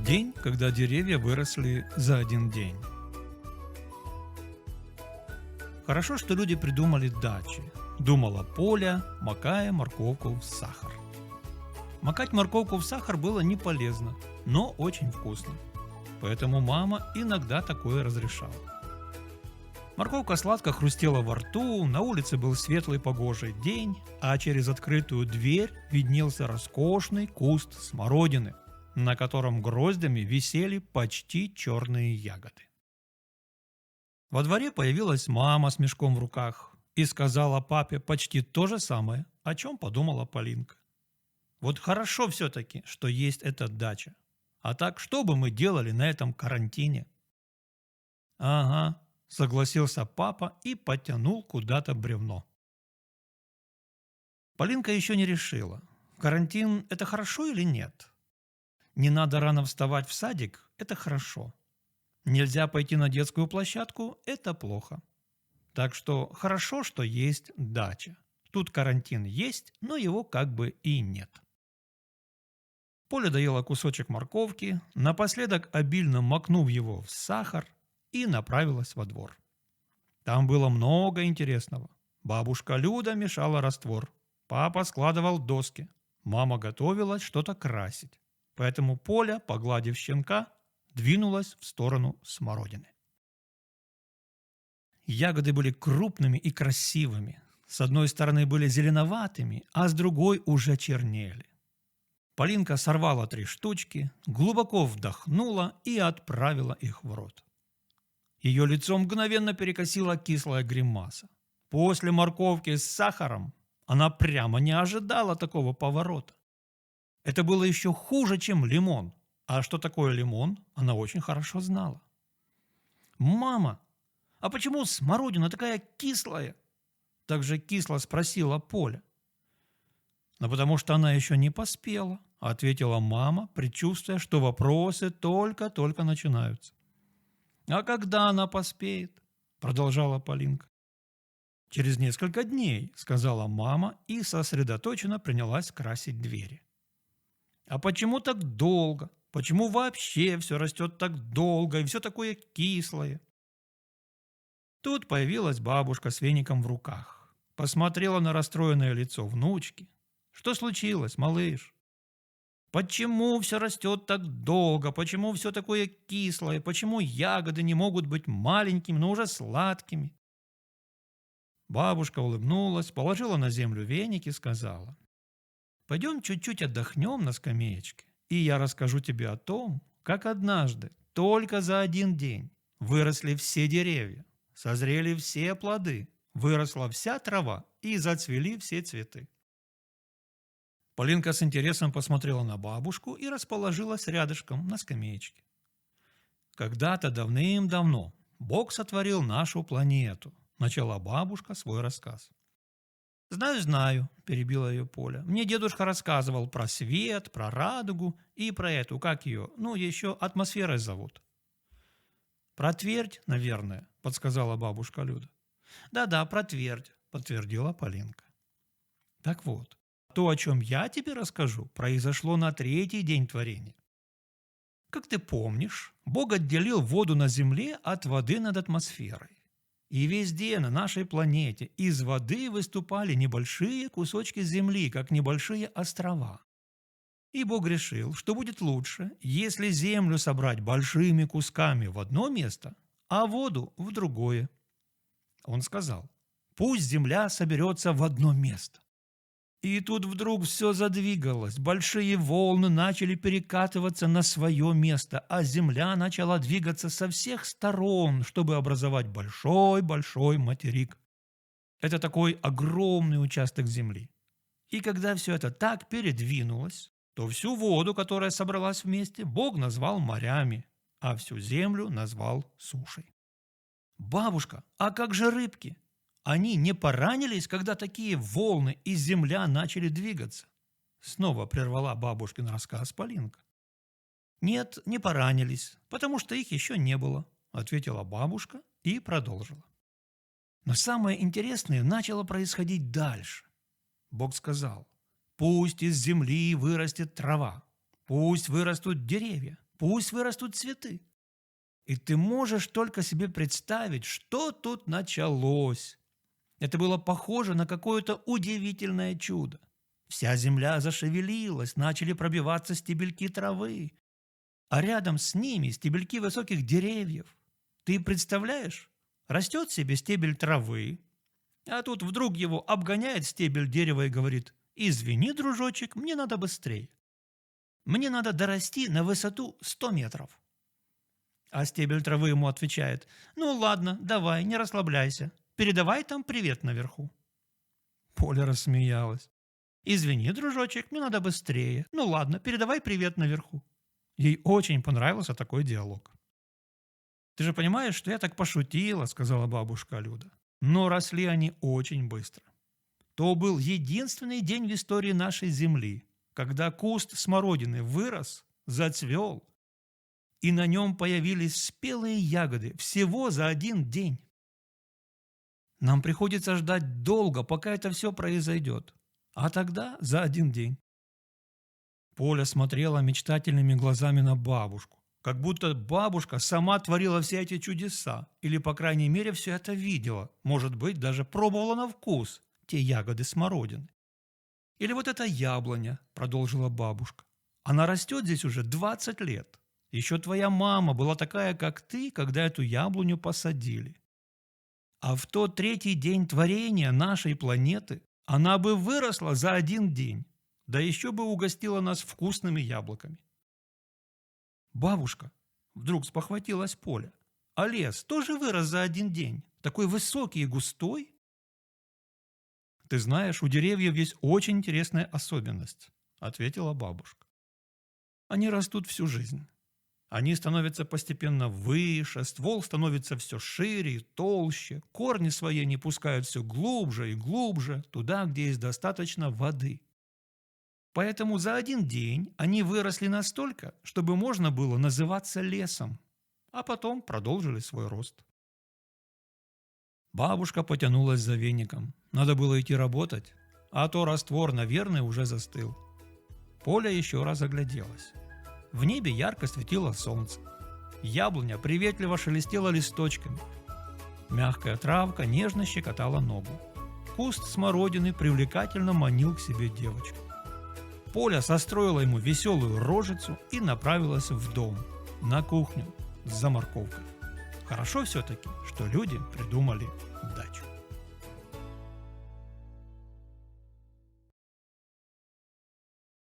День, когда деревья выросли за один день. Хорошо, что люди придумали дачи. Думала Поля, макая морковку в сахар. Макать морковку в сахар было не полезно, но очень вкусно. Поэтому мама иногда такое разрешала. Морковка сладко хрустела во рту, на улице был светлый погожий день, а через открытую дверь виднелся роскошный куст смородины, на котором гроздями висели почти черные ягоды. Во дворе появилась мама с мешком в руках и сказала папе почти то же самое, о чем подумала Полинка. Вот хорошо все-таки, что есть эта дача. А так что бы мы делали на этом карантине? Ага, согласился папа и потянул куда-то бревно. Полинка еще не решила, карантин – это хорошо или нет. Не надо рано вставать в садик – это хорошо. Нельзя пойти на детскую площадку – это плохо. Так что хорошо, что есть дача. Тут карантин есть, но его как бы и нет. Поля доела кусочек морковки, напоследок обильно макнув его в сахар, и направилась во двор. Там было много интересного. Бабушка Люда мешала раствор, папа складывал доски, мама готовилась что-то красить. Поэтому Поля, погладив щенка, двинулась в сторону смородины. Ягоды были крупными и красивыми. С одной стороны были зеленоватыми, а с другой уже чернели. Полинка сорвала 3 штучки, глубоко вдохнула и отправила их в рот. Ее лицо мгновенно перекосила кислая гримаса. После морковки с сахаром она прямо не ожидала такого поворота. Это было еще хуже, чем лимон. А что такое лимон, она очень хорошо знала. «Мама, а почему смородина такая кислая?» Так же кисло спросила Поля. «Ну, потому что она еще не поспела», — ответила мама, предчувствуя, что вопросы только-только начинаются. «А когда она поспеет?» — продолжала Полинка. «Через несколько дней», — сказала мама и сосредоточенно принялась красить двери. «А почему так долго? Почему вообще все растет так долго и все такое кислое?» Тут появилась бабушка с веником в руках. Посмотрела на расстроенное лицо внучки. «Что случилось, малыш? Почему все растет так долго? Почему все такое кислое? Почему ягоды не могут быть маленькими, но уже сладкими?» Бабушка улыбнулась, положила на землю веник и сказала: «Пойдем чуть-чуть отдохнем на скамеечке, и я расскажу тебе о том, как однажды, только за один день, выросли все деревья, созрели все плоды, выросла вся трава и зацвели все цветы». Полинка с интересом посмотрела на бабушку и расположилась рядышком на скамеечке. «Когда-то давным-давно Бог сотворил нашу планету», – начала бабушка свой рассказ. «Знаю, знаю», – перебила ее Поля. «Мне дедушка рассказывал про свет, про радугу и про эту, как ее, еще атмосферой зовут». «Про твердь, наверное», – подсказала бабушка Люда. «Да-да, про твердь», – подтвердила Полинка. «Так вот, то, о чем я тебе расскажу, произошло на 3-й день творения. Как ты помнишь, Бог отделил воду на земле от воды над атмосферой. И везде на нашей планете из воды выступали небольшие кусочки земли, как небольшие острова. И Бог решил, что будет лучше, если землю собрать большими кусками в одно место, а воду в другое. Он сказал: пусть земля соберется в одно место. И тут вдруг все задвигалось, большие волны начали перекатываться на свое место, а земля начала двигаться со всех сторон, чтобы образовать большой-большой материк. Это такой огромный участок земли. И когда все это так передвинулось, то всю воду, которая собралась вместе, Бог назвал морями, а всю землю назвал сушей. «Бабушка, а как же рыбки? Они не поранились, когда такие волны и земля начали двигаться?» Снова прервала бабушкин рассказ Полинка. «Нет, не поранились, потому что их еще не было», ответила бабушка и продолжила. Но самое интересное начало происходить дальше. Бог сказал: пусть из земли вырастет трава, пусть вырастут деревья, Пусть вырастут цветы. И ты можешь только себе представить, что тут началось. Это было похоже на какое-то удивительное чудо. Вся земля зашевелилась, начали пробиваться стебельки травы, а рядом с ними стебельки высоких деревьев. Ты представляешь? Растет себе стебель травы, а тут вдруг его обгоняет стебель дерева и говорит: «Извини, дружочек, мне надо быстрее. Мне надо дорасти на высоту 100 метров». А стебель травы ему отвечает: «Ну ладно, давай, не расслабляйся. Передавай там привет наверху». Поля рассмеялась. «Извини, дружочек, мне надо быстрее. Ну ладно, передавай привет наверху». Ей очень понравился такой диалог. «Ты же понимаешь, что я так пошутила», — сказала бабушка Люда. Но росли они очень быстро. То был единственный день в истории нашей земли, когда куст смородины вырос, зацвел, и на нем появились спелые ягоды всего за один день. Нам приходится ждать долго, пока это все произойдет. А тогда за один день. Поля смотрела мечтательными глазами на бабушку, как будто бабушка сама творила все эти чудеса, или, по крайней мере, все это видела, может быть, даже пробовала на вкус те ягоды смородины. «Или вот эта яблоня», — продолжила бабушка. «Она растет здесь уже 20 лет. Еще твоя мама была такая, как ты, когда эту яблоню посадили. А в тот третий день творения нашей планеты она бы выросла за один день, да еще бы угостила нас вкусными яблоками». «Бабушка», — вдруг спохватилась Поля, «а лес тоже вырос за один день, такой высокий и густой?» «Ты знаешь, у деревьев есть очень интересная особенность», — ответила бабушка. «Они растут всю жизнь. Они становятся постепенно выше, ствол становится все шире и толще, корни свои не пускают все глубже и глубже, туда, где есть достаточно воды. Поэтому за один день они выросли настолько, чтобы можно было называться лесом, а потом продолжили свой рост». Бабушка потянулась за веником. Надо было идти работать, а то раствор, наверное, уже застыл. Поля еще раз огляделась. В небе ярко светило солнце. Яблоня приветливо шелестела листочками. Мягкая травка нежно щекотала ногу. Куст смородины привлекательно манил к себе девочку. Поля состроила ему веселую рожицу и направилась в дом, на кухню, за морковкой. Хорошо все-таки, что люди придумали дачу.